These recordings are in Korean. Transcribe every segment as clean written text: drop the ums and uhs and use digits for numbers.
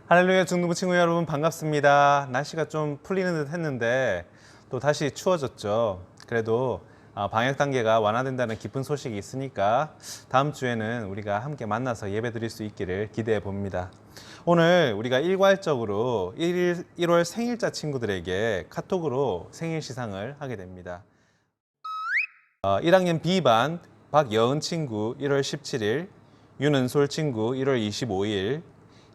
할렐루야 중등부 친구 여러분 반갑습니다. 날씨가 좀 풀리는 듯 했는데 또 다시 추워졌죠. 그래도 방역 단계가 완화된다는 기쁜 소식이 있으니까 다음 주에는 우리가 함께 만나서 예배 드릴 수 있기를 기대해 봅니다. 오늘 우리가 일괄적으로 1월 생일자 친구들에게 카톡으로 생일 시상을 하게 됩니다. 1학년 B반 박여은 친구 1월 17일, 윤은솔 친구 1월 25일,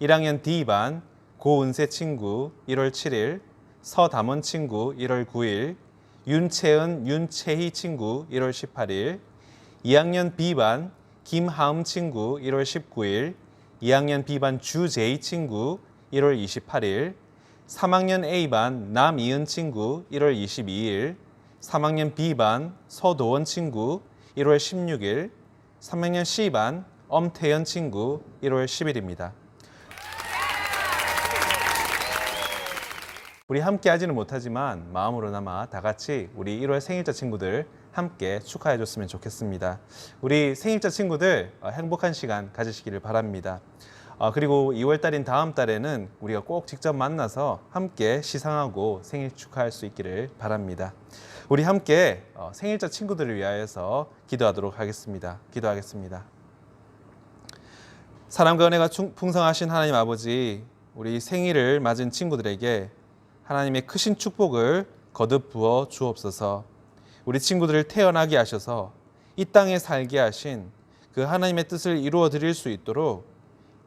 1학년 D반 고은세 친구 1월 7일, 서담원 친구 1월 9일, 윤채은, 윤채희 친구 1월 18일, 2학년 B반 김하음 친구 1월 19일, 2학년 B반 주재희 친구 1월 28일, 3학년 A반 남이은 친구 1월 22일, 3학년 B반 서도원 친구 1월 16일, 3학년 C반 엄태연 친구 1월 10일입니다. 우리 함께 하지는 못하지만 마음으로나마 다 같이 우리 1월 생일자 친구들 함께 축하해 줬으면 좋겠습니다. 우리 생일자 친구들 행복한 시간 가지시기를 바랍니다. 그리고 2월 달인 다음 달에는 우리가 꼭 직접 만나서 함께 시상하고 생일 축하할 수 있기를 바랍니다. 우리 함께 생일자 친구들을 위하여서 기도하도록 하겠습니다. 기도하겠습니다. 사랑과 은혜가 풍성하신 하나님 아버지, 우리 생일을 맞은 친구들에게 하나님의 크신 축복을 거듭 부어 주옵소서. 우리 친구들을 태어나게 하셔서 이 땅에 살게 하신 그 하나님의 뜻을 이루어 드릴 수 있도록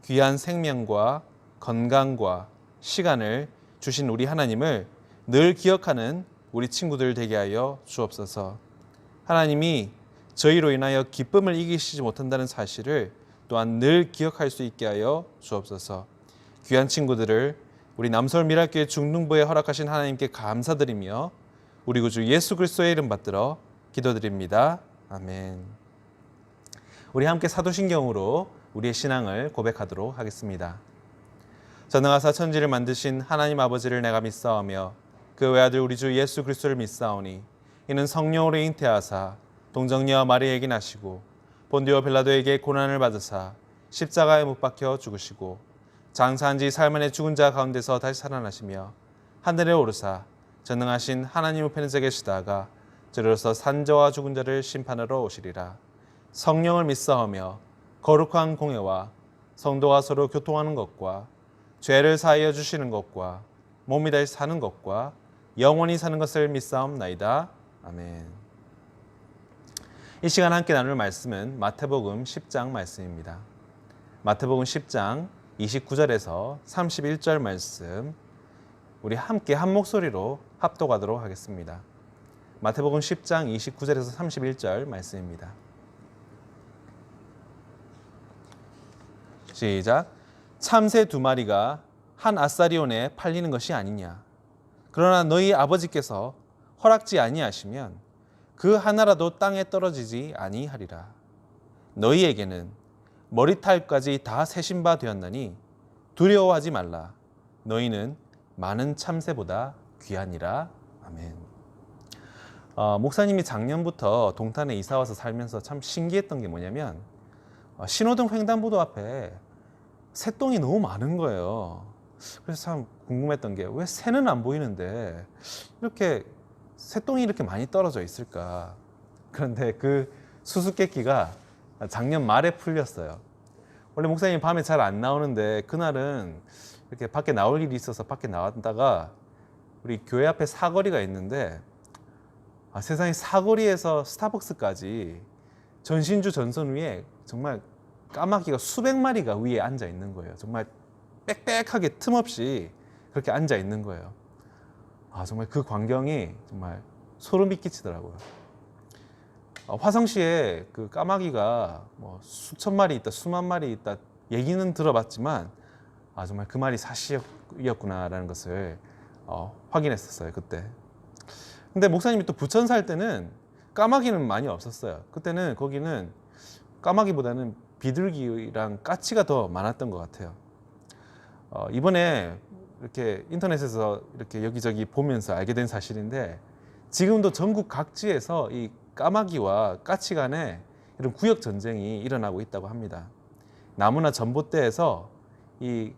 귀한 생명과 건강과 시간을 주신 우리 하나님을 늘 기억하는 우리 친구들 되게 하여 주옵소서. 하나님이 저희로 인하여 기쁨을 이기시지 못한다는 사실을 또한 늘 기억할 수 있게 하여 주옵소서. 귀한 친구들을 우리 남서울 미랄교회 중등부에 허락하신 하나님께 감사드리며 우리 구주 예수 그리스도의 이름 받들어 기도드립니다. 아멘. 우리 함께 사도신경으로 우리의 신앙을 고백하도록 하겠습니다. 전능하사 천지를 만드신 하나님 아버지를 내가 믿사오며 그 외아들 우리 주 예수 그리스도를 믿사오니 이는 성령으로 잉태하사 동정녀와 마리아에게 나시고 본디오 빌라도에게 고난을 받으사 십자가에 못 박혀 죽으시고 장사한 지 사흘 만에 죽은 자 가운데서 다시 살아나시며 하늘에 오르사 전능하신 하나님 우편에서 계시다가 저리로서 산자와 죽은 자를 심판하러 오시리라. 성령을 믿사오며 거룩한 공예와 성도가 서로 교통하는 것과 죄를 사하여 주시는 것과 몸이 다시 사는 것과 영원히 사는 것을 믿사옵나이다. 아멘. 이 시간 함께 나눌 말씀은 마태복음 10장 말씀입니다. 마태복음 10장 29절에서 31절 말씀 우리 함께 한 목소리로 합독하도록 하겠습니다. 마태복음 10장 29절에서 31절 말씀입니다. 시작. 참새 2마리가 한 아사리온에 팔리는 것이 아니냐. 그러나 너희 아버지께서 허락지 아니하시면 그 하나라도 땅에 떨어지지 아니하리라. 너희에게는 머리털까지 다 세신 바 되었나니 두려워하지 말라. 너희는 많은 참새보다 귀하니라. 아멘. 목사님이 작년부터 동탄에 이사와서 살면서 참 신기했던 게 뭐냐면 신호등 횡단보도 앞에 새똥이 너무 많은 거예요. 그래서 참 궁금했던 게 왜 새는 안 보이는데 이렇게 새똥이 이렇게 많이 떨어져 있을까. 그런데 그 수수께끼가 작년 말에 풀렸어요. 원래 목사님이 밤에 잘 안 나오는데 그날은 이렇게 밖에 나올 일이 있어서 밖에 나왔다가 우리 교회 앞에 사거리가 있는데 세상에 사거리에서 스타벅스까지 전신주 전선 위에 정말 까마귀가 수백 마리가 위에 앉아 있는 거예요. 정말 빽빽하게 틈없이 그렇게 앉아 있는 거예요. 정말 그 광경이 정말 소름이 끼치더라고요. 화성시에 그 까마귀가 뭐 수천 마리 있다, 수만 마리 있다 얘기는 들어봤지만 정말 그 말이 사실이었구나라는 것을 확인했었어요, 그때. 근데 목사님이 또 부천 살 때는 까마귀는 많이 없었어요. 그때는 거기는 까마귀보다는 비둘기랑 까치가 더 많았던 것 같아요. 이번에 이렇게 인터넷에서 이렇게 여기저기 보면서 알게 된 사실인데 지금도 전국 각지에서 이 까마귀와 까치 간에 이런 구역 전쟁이 일어나고 있다고 합니다. 나무나 전봇대에서 이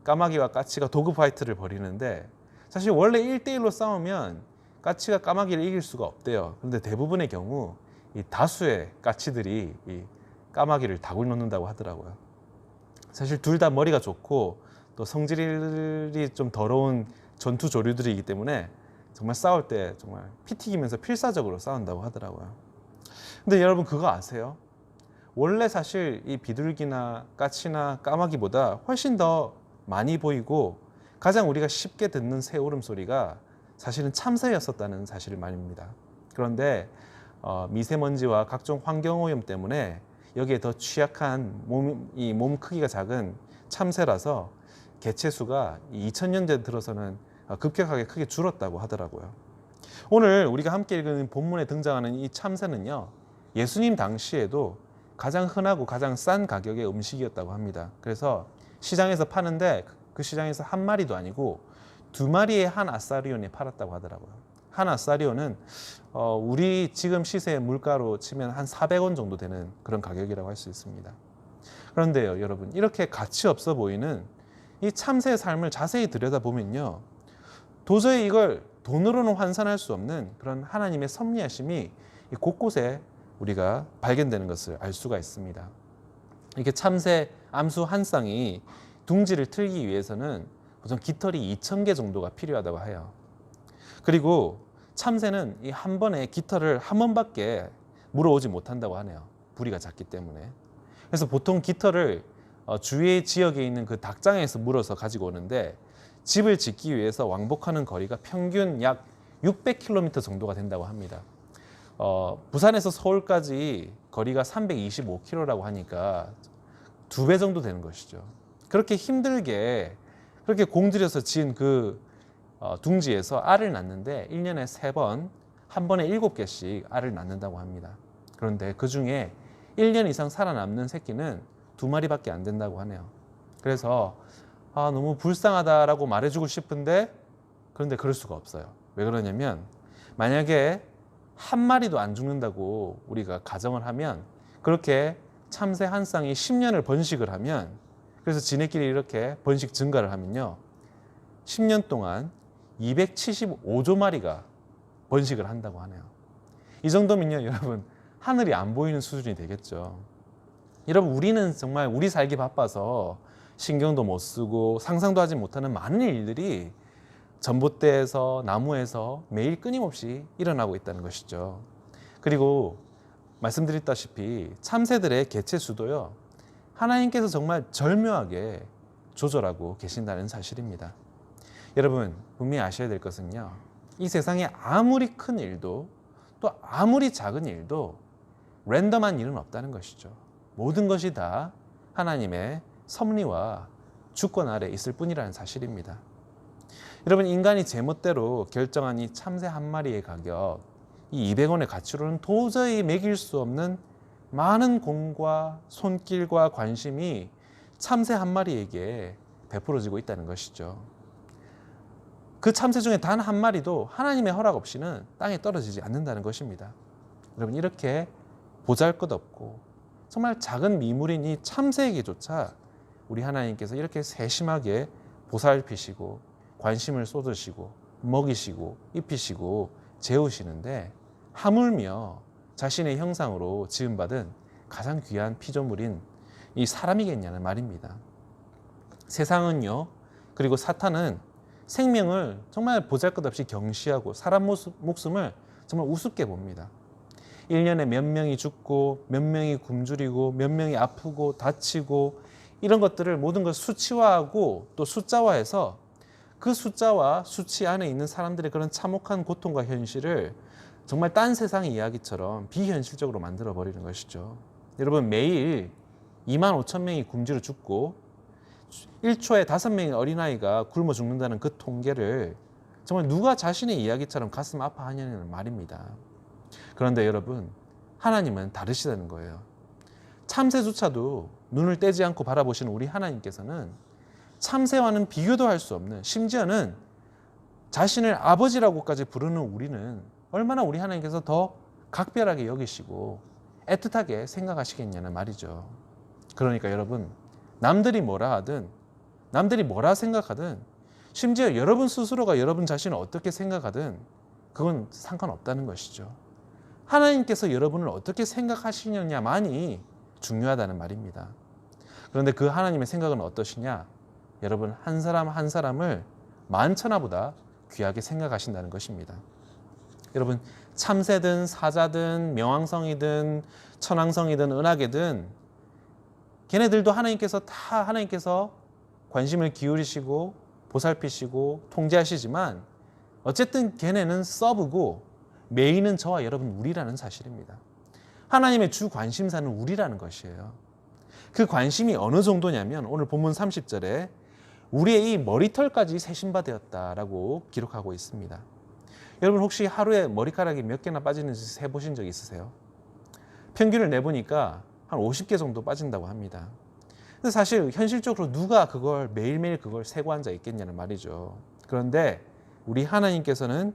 까마귀와 까치가 도그 파이트를 벌이는데 사실 원래 1대1로 싸우면 까치가 까마귀를 이길 수가 없대요. 그런데 대부분의 경우 이 다수의 까치들이 이 까마귀를 다굴 놓는다고 하더라고요. 사실 둘 다 머리가 좋고 또 성질이 좀 더러운 전투 조류들이기 때문에 정말 싸울 때 정말 피 튀기면서 필사적으로 싸운다고 하더라고요. 근데 여러분 그거 아세요? 원래 사실 이 비둘기나 까치나 까마귀보다 훨씬 더 많이 보이고 가장 우리가 쉽게 듣는 새 울음소리가 사실은 참새였었다는 사실 말입니다. 그런데 미세먼지와 각종 환경오염 때문에 여기에 더 취약한 몸 크기가 작은 참새라서 개체수가 2000년대 들어서는 급격하게 크게 줄었다고 하더라고요. 오늘 우리가 함께 읽은 본문에 등장하는 이 참새는요, 예수님 당시에도 가장 흔하고 가장 싼 가격의 음식이었다고 합니다. 그래서 시장에서 파는데 그 시장에서 한 마리도 아니고 2마리의 한 아사리온에 팔았다고 하더라고요. 한 아사리온은 우리 지금 시세 물가로 치면 한 400원 정도 되는 그런 가격이라고 할 수 있습니다. 그런데요, 여러분, 이렇게 가치 없어 보이는 이 참새의 삶을 자세히 들여다보면요, 도저히 이걸 돈으로는 환산할 수 없는 그런 하나님의 섭리하심이 곳곳에 우리가 발견되는 것을 알 수가 있습니다. 이렇게 참새 암수 한 쌍이 둥지를 틀기 위해서는 우선 깃털이 2000개 정도가 필요하다고 해요. 그리고 참새는 이 한 번에 깃털을 한 번밖에 물어오지 못한다고 하네요. 부리가 작기 때문에. 그래서 보통 깃털을 주위의 지역에 있는 그 닭장에서 물어서 가지고 오는데 집을 짓기 위해서 왕복하는 거리가 평균 약 600km 정도가 된다고 합니다. 부산에서 서울까지 거리가 325km라고 하니까 2배 정도 되는 것이죠. 그렇게 힘들게 그렇게 공들여서 지은 그 둥지에서 알을 낳는데 1년에 3번, 한 번에 7개씩 알을 낳는다고 합니다. 그런데 그 중에 1년 이상 살아남는 새끼는 2마리밖에 안 된다고 하네요. 그래서 너무 불쌍하다라고 말해주고 싶은데 그런데 그럴 수가 없어요. 왜 그러냐면 만약에 한 마리도 안 죽는다고 우리가 가정을 하면 그렇게 참새 한 쌍이 10년을 번식을 하면 그래서 지네끼리 이렇게 번식 증가를 하면요 10년 동안 275조 마리가 번식을 한다고 하네요. 이 정도면요 여러분 하늘이 안 보이는 수준이 되겠죠. 여러분 우리는 정말 우리 살기 바빠서 신경도 못 쓰고 상상도 하지 못하는 많은 일들이 전봇대에서 나무에서 매일 끊임없이 일어나고 있다는 것이죠. 그리고 말씀드렸다시피 참새들의 개체 수도요 하나님께서 정말 절묘하게 조절하고 계신다는 사실입니다. 여러분 분명히 아셔야 될 것은요 이 세상에 아무리 큰 일도 또 아무리 작은 일도 랜덤한 일은 없다는 것이죠. 모든 것이 다 하나님의 섭리와 주권 아래 있을 뿐이라는 사실입니다. 여러분 인간이 제멋대로 결정한 이 참새 한 마리의 가격 이 200원의 가치로는 도저히 매길 수 없는 많은 공과 손길과 관심이 참새 한 마리에게 베풀어지고 있다는 것이죠. 그 참새 중에 단 한 마리도 하나님의 허락 없이는 땅에 떨어지지 않는다는 것입니다. 여러분 이렇게 보잘것없고 정말 작은 미물인 이 참새에게조차 우리 하나님께서 이렇게 세심하게 보살피시고 관심을 쏟으시고 먹이시고 입히시고 재우시는데 하물며 자신의 형상으로 지음받은 가장 귀한 피조물인 이 사람이겠냐는 말입니다. 세상은요 그리고 사탄은 생명을 정말 보잘것없이 경시하고 사람 목숨을 정말 우습게 봅니다. 1년에 몇 명이 죽고 몇 명이 굶주리고 몇 명이 아프고 다치고 이런 것들을 모든 걸 수치화하고 또 숫자화해서 그 숫자와 수치 안에 있는 사람들의 그런 참혹한 고통과 현실을 정말 딴 세상의 이야기처럼 비현실적으로 만들어 버리는 것이죠. 여러분 매일 25,000명이 굶주려 죽고 1초에 5명의 어린아이가 굶어 죽는다는 그 통계를 정말 누가 자신의 이야기처럼 가슴 아파하냐는 말입니다. 그런데 여러분 하나님은 다르시다는 거예요. 참새조차도 눈을 떼지 않고 바라보시는 우리 하나님께서는 참새와는 비교도 할 수 없는 심지어는 자신을 아버지라고까지 부르는 우리는 얼마나 우리 하나님께서 더 각별하게 여기시고 애틋하게 생각하시겠냐는 말이죠. 그러니까 여러분 남들이 뭐라 하든 남들이 뭐라 생각하든 심지어 여러분 스스로가 여러분 자신을 어떻게 생각하든 그건 상관없다는 것이죠. 하나님께서 여러분을 어떻게 생각하시느냐만이 중요하다는 말입니다. 그런데 그 하나님의 생각은 어떠시냐? 여러분 한 사람 한 사람을 만천하보다 귀하게 생각하신다는 것입니다. 여러분 참새든 사자든 명왕성이든 천왕성이든 은하계든 걔네들도 하나님께서 관심을 기울이시고 보살피시고 통제하시지만 어쨌든 걔네는 서브고 메인은 저와 여러분 우리라는 사실입니다. 하나님의 주 관심사는 우리라는 것이에요. 그 관심이 어느 정도냐면 오늘 본문 30절에 우리의 이 머리털까지 세신바 되었다라고 기록하고 있습니다. 여러분 혹시 하루에 머리카락이 몇 개나 빠지는지 세보신 적 있으세요? 평균을 내보니까 한 50개 정도 빠진다고 합니다. 근데 사실 현실적으로 누가 그걸 매일매일 그걸 세고 앉아 있겠냐는 말이죠. 그런데 우리 하나님께서는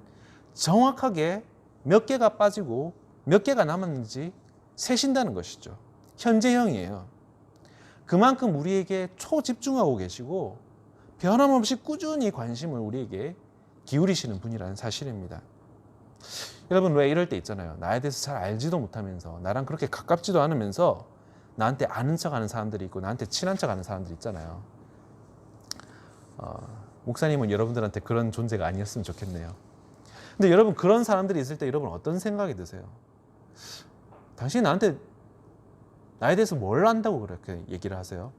정확하게 몇 개가 빠지고 몇 개가 남았는지 세신다는 것이죠. 현재형이에요. 그만큼 우리에게 초집중하고 계시고 변함없이 꾸준히 관심을 우리에게 기울이시는 분이라는 사실입니다. 여러분 왜 이럴 때 있잖아요. 나에 대해서 잘 알지도 못하면서 나랑 그렇게 가깝지도 않으면서 나한테 아는 척하는 사람들이 있고 나한테 친한 척하는 사람들이 있잖아요. 목사님은 여러분들한테 그런 존재가 아니었으면 좋겠네요. 근데 여러분 그런 사람들이 있을 때 여러분 어떤 생각이 드세요? 당신이 나에 대해서 뭘 안다고 그렇게 얘기를 하세요?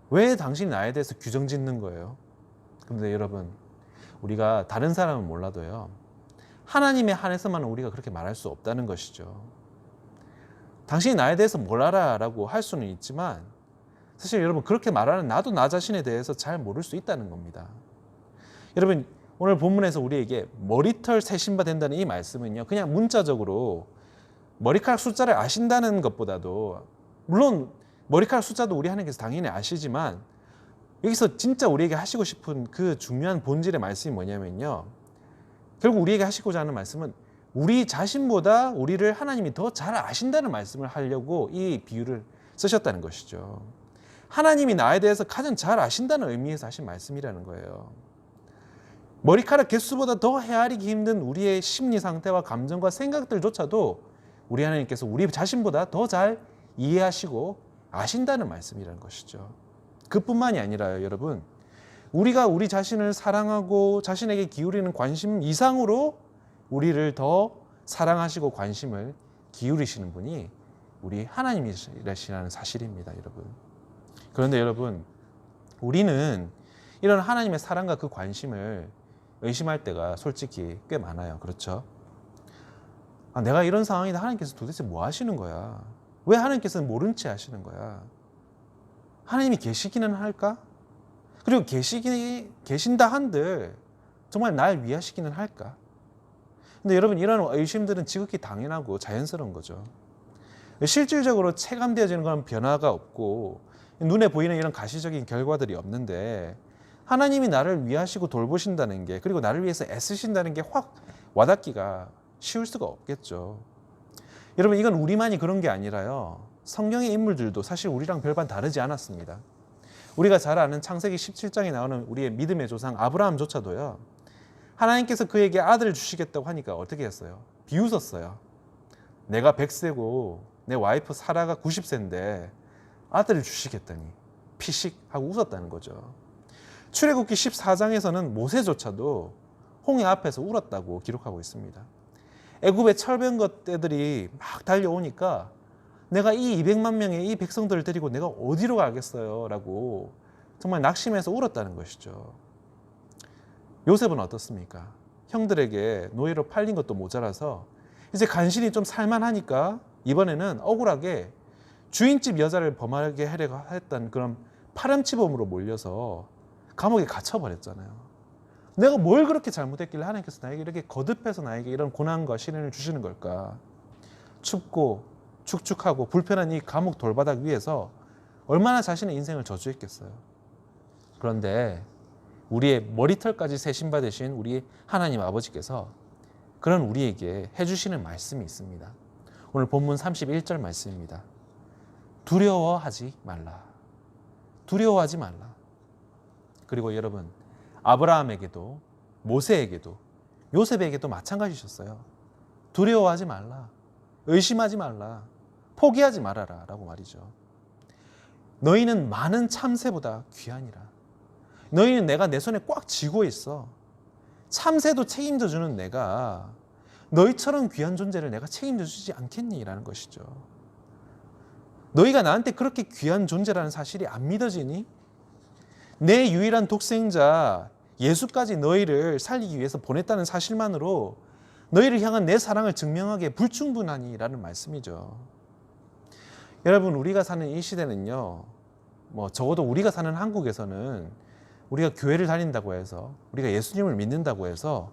왜 당신이 나에 대해서 규정 짓는 거예요? 그런데 여러분 우리가 다른 사람은 몰라도요. 하나님에 한해서만 우리가 그렇게 말할 수 없다는 것이죠. 당신이 나에 대해서 뭘 알아라고 할 수는 있지만 사실 여러분 그렇게 말하는 나도 나 자신에 대해서 잘 모를 수 있다는 겁니다. 여러분 오늘 본문에서 우리에게 머리털 세신바 된다는 이 말씀은요. 그냥 문자적으로 머리카락 숫자를 아신다는 것보다도 물론 머리카락 숫자도 우리 하나님께서 당연히 아시지만 여기서 진짜 우리에게 하시고 싶은 그 중요한 본질의 말씀이 뭐냐면요. 결국 우리에게 하시고자 하는 말씀은 우리 자신보다 우리를 하나님이 더 잘 아신다는 말씀을 하려고 이 비유를 쓰셨다는 것이죠. 하나님이 나에 대해서 가장 잘 아신다는 의미에서 하신 말씀이라는 거예요. 머리카락 개수보다 더 헤아리기 힘든 우리의 심리 상태와 감정과 생각들조차도 우리 하나님께서 우리 자신보다 더 잘 이해하시고 아신다는 말씀이라는 것이죠. 그뿐만이 아니라요, 여러분. 우리가 우리 자신을 사랑하고 자신에게 기울이는 관심 이상으로 우리를 더 사랑하시고 관심을 기울이시는 분이 우리 하나님이시라는 사실입니다, 여러분. 그런데 여러분, 우리는 이런 하나님의 사랑과 그 관심을 의심할 때가 솔직히 꽤 많아요. 그렇죠? 내가 이런 상황인데 하나님께서 도대체 뭐 하시는 거야? 왜 하나님께서는 모른 채 하시는 거야? 하나님이 계시기는 할까? 그리고 계신다 한들 정말 날 위하시기는 할까? 근데 여러분 이런 의심들은 지극히 당연하고 자연스러운 거죠. 실질적으로 체감되어지는 그런 변화가 없고 눈에 보이는 이런 가시적인 결과들이 없는데 하나님이 나를 위하시고 돌보신다는 게 그리고 나를 위해서 애쓰신다는 게 확 와닿기가 쉬울 수가 없겠죠. 여러분 이건 우리만이 그런 게 아니라요. 성경의 인물들도 사실 우리랑 별반 다르지 않았습니다. 우리가 잘 아는 창세기 17장에 나오는 우리의 믿음의 조상 아브라함조차도요. 하나님께서 그에게 아들을 주시겠다고 하니까 어떻게 했어요? 비웃었어요. 내가 100세고 내 와이프 사라가 90세인데 아들을 주시겠다니 피식 하고 웃었다는 거죠. 출애굽기 14장에서는 모세조차도 홍해 앞에서 울었다고 기록하고 있습니다. 애굽의 철병거떼들이 막 달려오니까 내가 이 200만 명의 이 백성들을 데리고 내가 어디로 가겠어요? 라고 정말 낙심해서 울었다는 것이죠. 요셉은 어떻습니까? 형들에게 노예로 팔린 것도 모자라서 이제 간신히 좀 살만하니까 이번에는 억울하게 주인집 여자를 범하게 하려고 했던 그런 파렴치범으로 몰려서 감옥에 갇혀버렸잖아요. 내가 뭘 그렇게 잘못했길래 하나님께서 나에게 이렇게 거듭해서 나에게 이런 고난과 시련을 주시는 걸까? 춥고 축축하고 불편한 이 감옥 돌바닥 위에서 얼마나 자신의 인생을 저주했겠어요. 그런데 우리의 머리털까지 세신바 되신 우리 하나님 아버지께서 그런 우리에게 해주시는 말씀이 있습니다. 오늘 본문 31절 말씀입니다. 두려워하지 말라. 두려워하지 말라. 그리고 여러분, 아브라함에게도 모세에게도 요셉에게도 마찬가지셨어요. 두려워하지 말라. 의심하지 말라. 포기하지 말아라 라고 말이죠. 너희는 많은 참새보다 귀하니라. 너희는 내가 내 손에 꽉 쥐고 있어. 참새도 책임져 주는 내가 너희처럼 귀한 존재를 내가 책임져 주지 않겠니? 라는 것이죠. 너희가 나한테 그렇게 귀한 존재라는 사실이 안 믿어지니? 내 유일한 독생자 예수까지 너희를 살리기 위해서 보냈다는 사실만으로 너희를 향한 내 사랑을 증명하기에 불충분하니? 라는 말씀이죠. 여러분, 우리가 사는 이 시대는요, 적어도 우리가 사는 한국에서는 우리가 교회를 다닌다고 해서, 우리가 예수님을 믿는다고 해서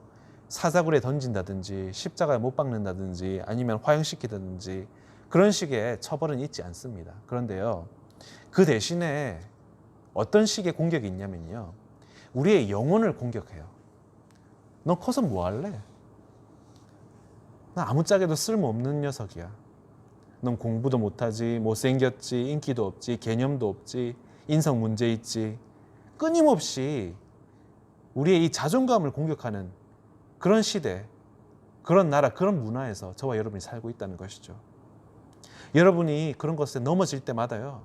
사자굴에 던진다든지 십자가에 못 박는다든지 아니면 화형시키든지 그런 식의 처벌은 있지 않습니다. 그런데요, 그 대신에 어떤 식의 공격이 있냐면요, 우리의 영혼을 공격해요. 너 커서 뭐 할래? 나 아무짝에도 쓸모없는 녀석이야. 넌 공부도 못하지, 못생겼지, 인기도 없지, 개념도 없지, 인성 문제 있지. 끊임없이 우리의 이 자존감을 공격하는 그런 시대, 그런 나라, 그런 문화에서 저와 여러분이 살고 있다는 것이죠. 여러분이 그런 것에 넘어질 때마다요,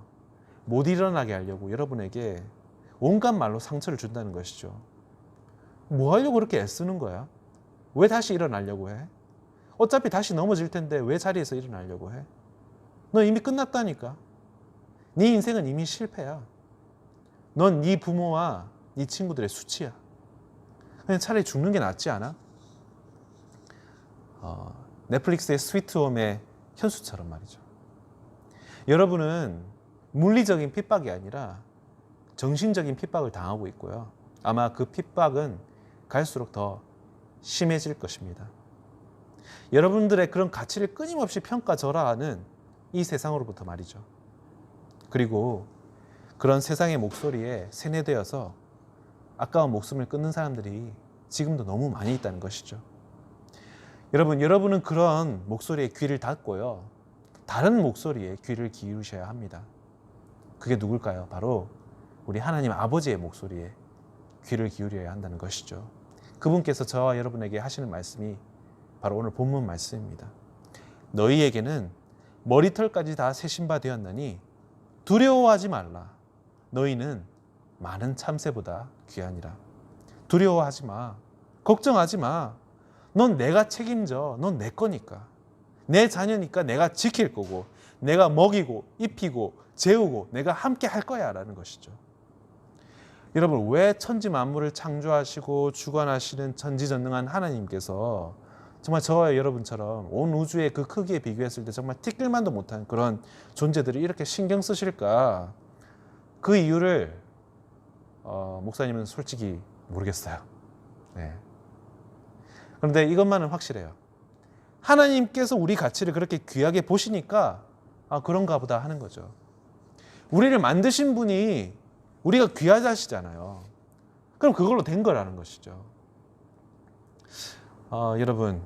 못 일어나게 하려고 여러분에게 온갖 말로 상처를 준다는 것이죠. 뭐 하려고 그렇게 애쓰는 거야? 왜 다시 일어나려고 해? 어차피 다시 넘어질 텐데 왜 자리에서 일어나려고 해? 너 이미 끝났다니까. 네 인생은 이미 실패야. 넌 네 부모와 네 친구들의 수치야. 그냥 차라리 죽는 게 낫지 않아? 넷플릭스의 스위트홈의 현수처럼 말이죠. 여러분은 물리적인 핍박이 아니라 정신적인 핍박을 당하고 있고요. 아마 그 핍박은 갈수록 더 심해질 것입니다. 여러분들의 그런 가치를 끊임없이 평가절하하는 이 세상으로부터 말이죠. 그리고 그런 세상의 목소리에 세뇌되어서 아까운 목숨을 끊는 사람들이 지금도 너무 많이 있다는 것이죠. 여러분은 그런 목소리에 귀를 닫고요, 다른 목소리에 귀를 기울이셔야 합니다. 그게 누굴까요? 바로 우리 하나님 아버지의 목소리에 귀를 기울여야 한다는 것이죠. 그분께서 저와 여러분에게 하시는 말씀이 바로 오늘 본문 말씀입니다. 너희에게는 머리털까지 다 세신바 되었나니 두려워하지 말라. 너희는 많은 참새보다 귀하니라. 두려워하지 마. 걱정하지 마. 넌 내가 책임져. 넌 내 거니까. 내 자녀니까 내가 지킬 거고, 내가 먹이고 입히고 재우고 내가 함께 할 거야 라는 것이죠. 여러분, 왜 천지 만물을 창조하시고 주관하시는 전지전능한 하나님께서 정말 저와 여러분처럼 온 우주의 그 크기에 비교했을 때 정말 티끌만도 못한 그런 존재들이 이렇게 신경 쓰실까? 그 이유를 목사님은 솔직히 모르겠어요. 네. 그런데 이것만은 확실해요. 하나님께서 우리 가치를 그렇게 귀하게 보시니까 그런가 보다 하는 거죠. 우리를 만드신 분이 우리가 귀하다 하시잖아요. 그럼 그걸로 된 거라는 것이죠. 여러분,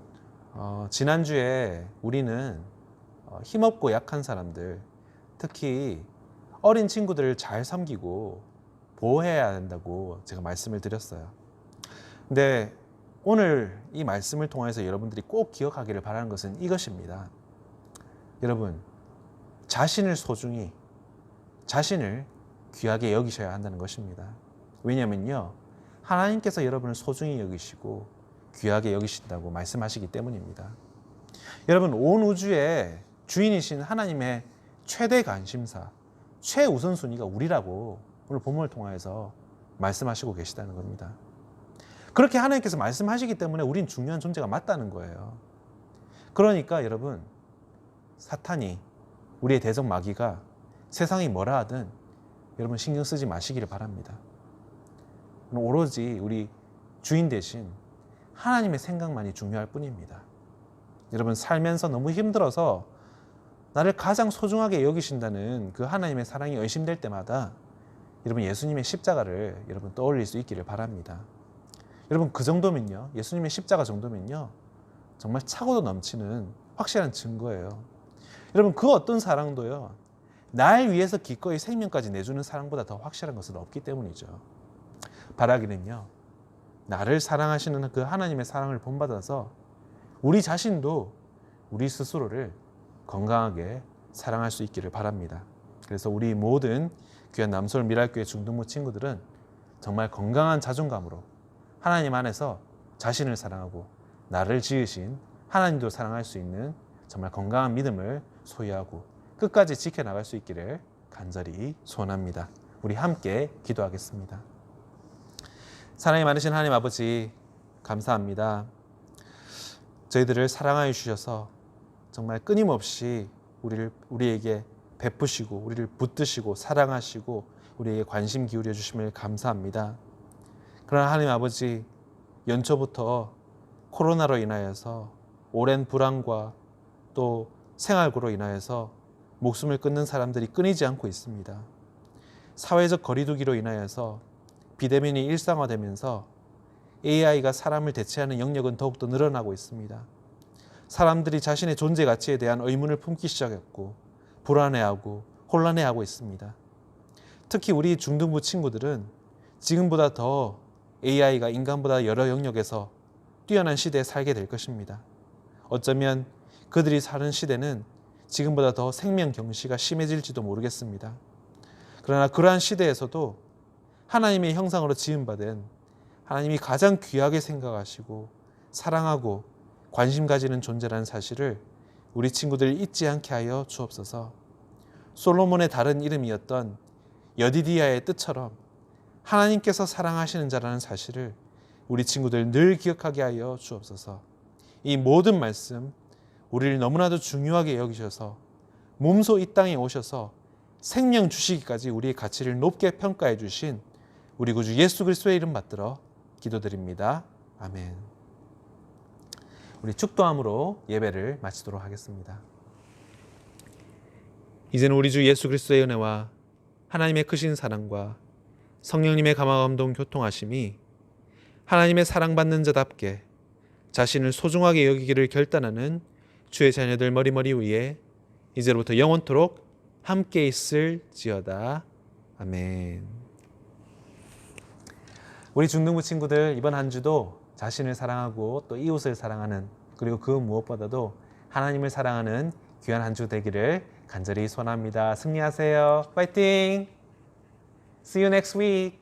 지난주에 우리는 힘없고 약한 사람들, 특히 어린 친구들을 잘 섬기고 보호해야 된다고 제가 말씀을 드렸어요. 근데 오늘 이 말씀을 통해서 여러분들이 꼭 기억하기를 바라는 것은 이것입니다. 여러분, 자신을 소중히, 자신을 귀하게 여기셔야 한다는 것입니다. 왜냐면요, 하나님께서 여러분을 소중히 여기시고 귀하게 여기신다고 말씀하시기 때문입니다. 여러분, 온 우주의 주인이신 하나님의 최대 관심사, 최우선순위가 우리라고 오늘 본문을 통해서 말씀하시고 계시다는 겁니다. 그렇게 하나님께서 말씀하시기 때문에 우린 중요한 존재가 맞다는 거예요. 그러니까 여러분, 사탄이, 우리의 대적 마귀가 세상이 뭐라 하든 여러분 신경 쓰지 마시기를 바랍니다. 오로지 우리 주인 대신 하나님의 생각만이 중요할 뿐입니다. 여러분, 살면서 너무 힘들어서 나를 가장 소중하게 여기신다는 그 하나님의 사랑이 의심될 때마다 여러분 예수님의 십자가를 여러분 떠올릴 수 있기를 바랍니다. 여러분, 그 정도면요, 예수님의 십자가 정도면요, 정말 차고도 넘치는 확실한 증거예요. 여러분, 그 어떤 사랑도요, 날 위해서 기꺼이 생명까지 내주는 사랑보다 더 확실한 것은 없기 때문이죠. 바라기는요, 나를 사랑하시는 그 하나님의 사랑을 본받아서 우리 자신도 우리 스스로를 건강하게 사랑할 수 있기를 바랍니다. 그래서 우리 모든 귀한 남서울 미랄교회 중등부 친구들은 정말 건강한 자존감으로 하나님 안에서 자신을 사랑하고 나를 지으신 하나님도 사랑할 수 있는 정말 건강한 믿음을 소유하고 끝까지 지켜나갈 수 있기를 간절히 소원합니다. 우리 함께 기도하겠습니다. 사랑이 많으신 하나님 아버지, 감사합니다. 저희들을 사랑하여 주셔서 정말 끊임없이 우리에게 베푸시고 우리를 붙드시고 사랑하시고 우리에게 관심 기울여 주심을 감사합니다. 그러나 하나님 아버지, 연초부터 코로나로 인하여서 오랜 불안과 또 생활고로 인하여서 목숨을 끊는 사람들이 끊이지 않고 있습니다. 사회적 거리두기로 인하여서 비대면이 일상화되면서 AI가 사람을 대체하는 영역은 더욱더 늘어나고 있습니다. 사람들이 자신의 존재 가치에 대한 의문을 품기 시작했고 불안해하고 혼란해하고 있습니다. 특히 우리 중등부 친구들은 지금보다 더 AI가 인간보다 여러 영역에서 뛰어난 시대에 살게 될 것입니다. 어쩌면 그들이 사는 시대는 지금보다 더 생명 경시가 심해질지도 모르겠습니다. 그러나 그러한 시대에서도 하나님의 형상으로 지음받은 하나님이 가장 귀하게 생각하시고 사랑하고 관심 가지는 존재라는 사실을 우리 친구들 잊지 않게 하여 주옵소서. 솔로몬의 다른 이름이었던 여디디야의 뜻처럼 하나님께서 사랑하시는 자라는 사실을 우리 친구들 늘 기억하게 하여 주옵소서. 이 모든 말씀 우리를 너무나도 중요하게 여기셔서 몸소 이 땅에 오셔서 생명 주시기까지 우리의 가치를 높게 평가해 주신 우리 구주 예수 그리스도의 이름 받들어 기도드립니다. 아멘. 우리 축도함으로 예배를 마치도록 하겠습니다. 이제는 우리 주 예수 그리스도의 은혜와 하나님의 크신 사랑과 성령님의 감화감동 교통하심이 하나님의 사랑받는 자답게 자신을 소중하게 여기기를 결단하는 주의 자녀들 머리머리 위에 이제로부터 영원토록 함께 있을지어다. 아멘. 우리 중등부 친구들, 이번 한 주도 자신을 사랑하고 또 이웃을 사랑하는, 그리고 그 무엇보다도 하나님을 사랑하는 귀한 한 주 되기를 간절히 소원합니다. 승리하세요. 파이팅! See you next week.